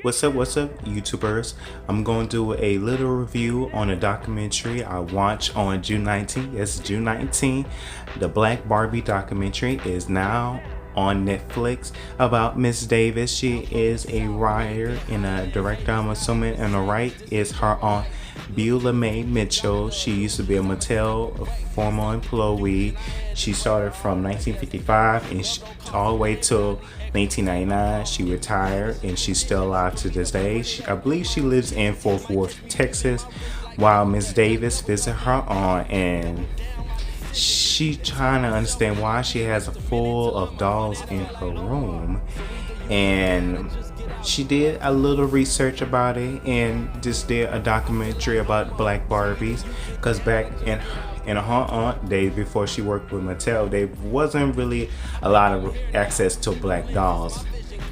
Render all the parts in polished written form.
What's up, YouTubers? I'm going to do a little review on a documentary I watched on June 19th. Yes, June 19th. The Black Barbie documentary is now on Netflix about Miss Davis. She is a writer and a director, I'm assuming, and the right is her aunt Beulah Mae Mitchell. She used to be a Mattel former employee. She started from 1955 and all the way till 1999. She retired and she's still alive to this day. I believe she lives in Fort Worth, Texas, while Miss Davis visits her aunt, and she trying to understand why she has a full of dolls in her room. And she did a little research about it and just did a documentary about Black Barbies, because back in her aunt days, before she worked with Mattel, there wasn't really a lot of access to black dolls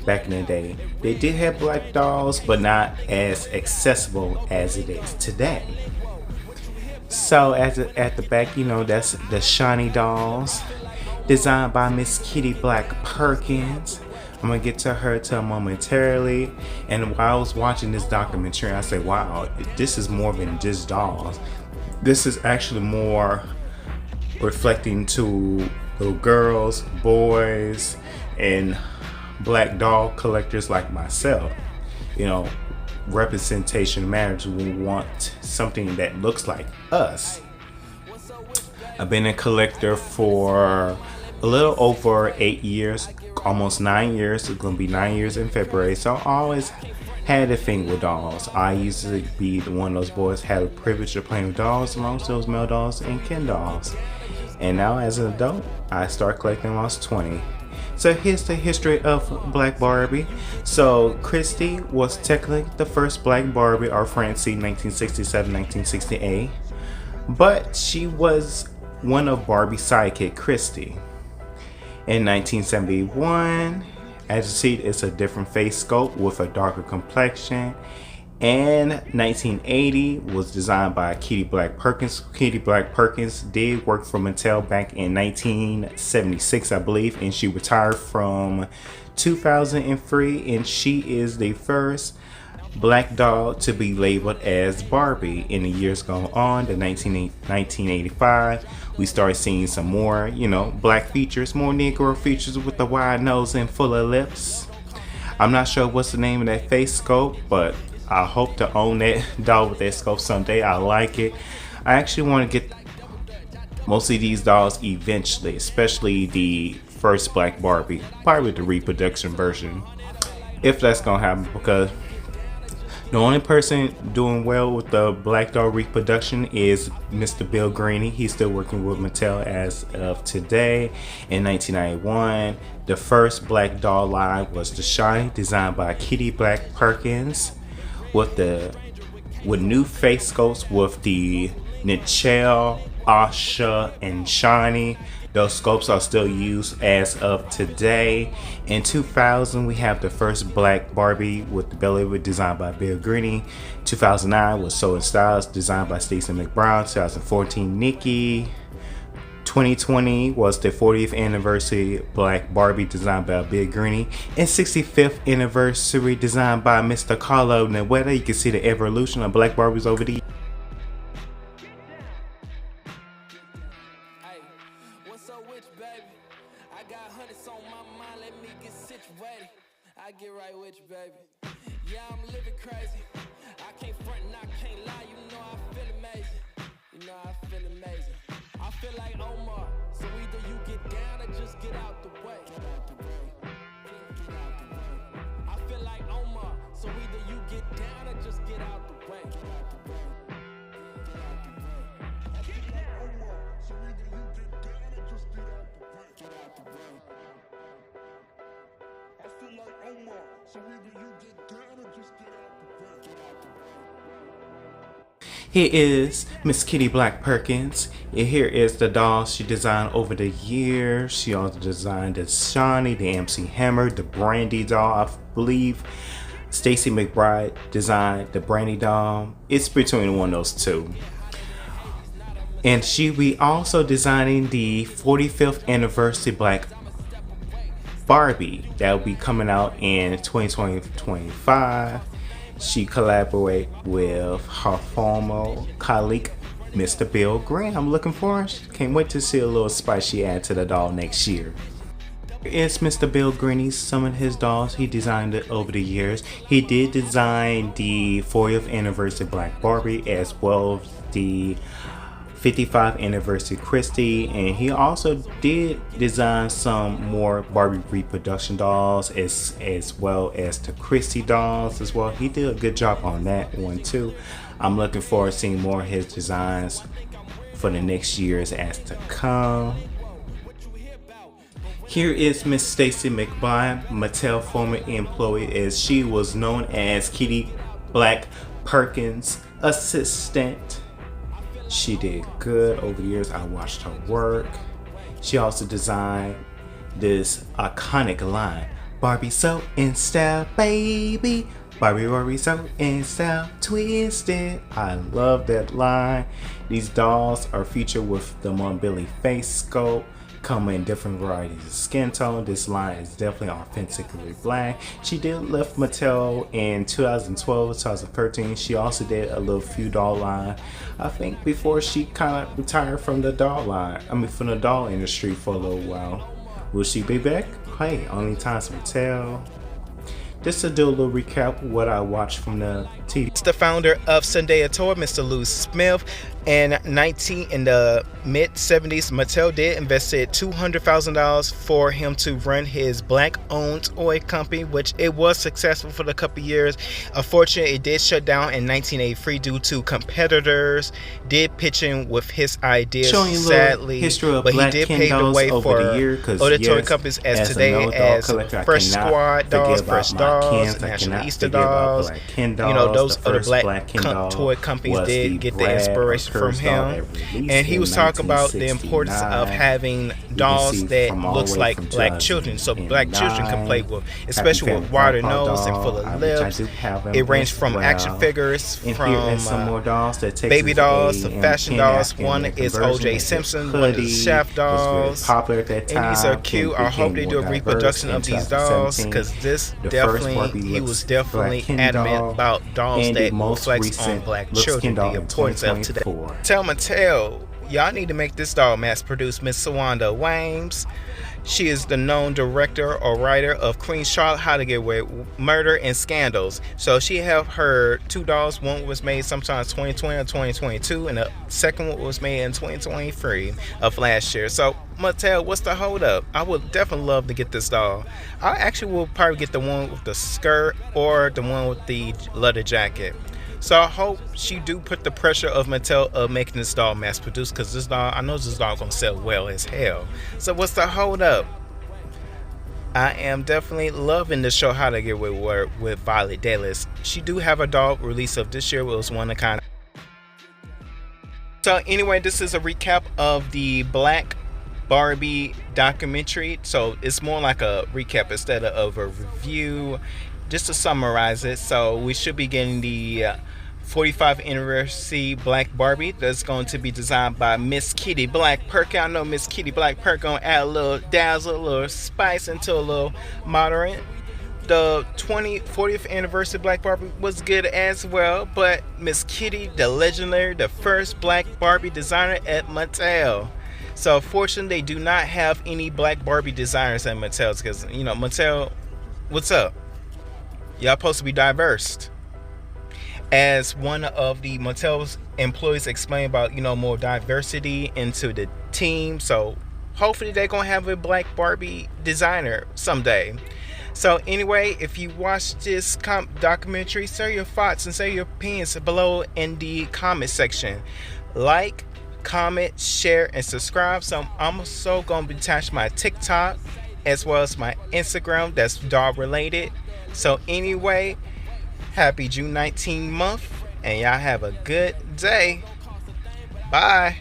back in the day. They did have black dolls, but not as accessible as it is today. So at the back, that's the shiny dolls designed by Miss Kitty Black Perkins. I'm gonna get to her momentarily. And while I was watching this documentary, I said, wow, this is more than just dolls. This is actually more reflecting to little girls, boys, and black doll collectors like myself. Representation matters. We want something that looks like us. I've been a collector for a little over 8 years, almost 9 years. It's gonna be 9 years in February. So I always had a thing with dolls. I used to be one of those boys had the privilege of playing with dolls, amongst those male dolls and Ken dolls. And now as an adult, I started collecting when I was 20. So here's the history of Black Barbie. So Christy was technically the first Black Barbie, or Francie, 1967-1968. But she was one of Barbie's sidekick, Christy. In 1971, as you see, it's a different face sculpt with a darker complexion. And 1980 was designed by Kitty Black Perkins. Kitty Black Perkins did work for Mattel back in 1976, I believe, and she retired from 2003, and she is the first black doll to be labeled as Barbie. In the years gone on, 1985, we started seeing some more, black features, more Negro features with the wide nose and full of lips. I'm not sure what's the name of that face sculpt, but I hope to own that doll with that sculpt someday. I like it. I actually want to get most of these dolls eventually, especially the first Black Barbie, probably the reproduction version, if that's gonna happen, because the only person doing well with the black doll reproduction is Mr. Bill Greeny. He's still working with Mattel as of today. In 1991, the first black doll line was the Shiny, designed by Kitty Black Perkins, with new face sculpts with the Nichelle, Asha, and Shiny. Those sculpts are still used as of today. In 2000, we have the first Black Barbie with the belly designed by Bill Greeny. 2009 was Soul and Styles, designed by Stacey McBrown. 2014, Nikki. 2020 was the 40th anniversary Black Barbie, designed by Bill Greeny, and 65th anniversary designed by Mr. Carlo Newetta. You can see the evolution of Black Barbies over the years. What's up with you, baby? I got hundreds on my mind, let me get situated. I get right with you, baby. Yeah, I'm living crazy. I can't front and I can't lie, I feel amazing. I feel amazing. I feel like Omar, so either you get down or just get out the way. I feel like Omar, so either you get down or just get out the way. Here is Miss Kitty Black Perkins. And here is the dolls she designed over the years. She also designed the Shawnee, the MC Hammer, the Brandy doll. I believe Stacey McBride designed the Brandy doll. It's between one of those two. And she be also designing the 45th anniversary Black Barbie that will be coming out in 2025. She collaborated with her former colleague, Mr. Bill Green. I'm looking forward. Can't wait to see a little spice she add to the doll next year. It's Mr. Bill Green. Some of his dolls he designed it over the years. He did design the 40th anniversary Black Barbie as well as the 55th anniversary Christie, and he also did design some more Barbie reproduction dolls as well as the Christie dolls as well. He did a good job on that one too. I'm looking forward to seeing more of his designs for the next years as to come. Here is Miss Stacy McBride, Mattel former employee, as she was known as Kitty Black Perkins' assistant. She did good over the years. I watched her work. She also designed this iconic line, Barbie so in style, baby. Barbie so in style, twisted. I love that line. These dolls are featured with the Mont-Billy face sculpt, come in different varieties of skin tone. This line is definitely authentically black. She did left Mattel in 2012, 2013. She also did a little few doll line, I think, before she kind of retired from the doll line. From the doll industry for a little while. Will she be back? Hey, only time's Mattel. Just to do a little recap of what I watched from the TV. It's the founder of Sunday Toy, Mr. Lou Smith. In the mid 70s, Mattel did invested $200,000 for him to run his black-owned toy company, which it was successful for a couple years. Unfortunately, it did shut down in 1983 due to competitors did pitch in with his ideas. Sadly, but he did pave the way for other toy companies as today as Fresh Squad dolls, Fresh Dolls, National Easter Dolls. Those other black toy companies did get the inspiration from him, and he was talking about the importance of having dolls that looks like black children, so black children can play with, especially with wider nose and full of lips. It ranged from action figures, from baby dolls to fashion dolls. One is OJ Simpson, one is Shaft dolls, and these are cute. I hope they do a reproduction of these dolls, because he was definitely adamant about dolls that reflects on black children, the importance of today. Tell Mattel, y'all need to make this doll mass produced. Miss Sawanda Wames, she is the known director or writer of Queen Charlotte, How to Get Away with Murder, and Scandals. So she have her two dolls. One was made sometime 2020 or 2022, and the second one was made in 2023 of last year. So Mattel, what's the hold up? I would definitely love to get this doll. I actually will probably get the one with the skirt or the one with the leather jacket. So I hope she do put the pressure of Mattel of making this doll mass produced, because this doll, I know this doll gonna sell well as hell. So what's the hold up? I am definitely loving the show How to Get Away with Violet Davis. She do have a doll release of this year. It was one of kind. So anyway, this is a recap of the Black Barbie documentary. So it's more like a recap instead of a review. Just to summarize it, so we should be getting the 45th anniversary Black Barbie that's going to be designed by Miss Kitty Black Perkins. I know Miss Kitty Black Perkins gonna add a little dazzle, a little spice into a little moderate. The 40th anniversary Black Barbie was good as well, but Miss Kitty, the legendary, the first Black Barbie designer at Mattel. So fortunately, they do not have any Black Barbie designers at Mattel, because Mattel, what's up? Y'all supposed to be diverse. As one of the Mattel's employees explained about, more diversity into the team. So hopefully they're going to have a Black Barbie designer someday. So anyway, if you watch this documentary, share your thoughts and say your opinions below in the comment section. Like, comment, share, and subscribe. So I'm also going to attach my TikTok as well as my Instagram that's dog related. So anyway, happy Juneteenth month, and y'all have a good day. Bye.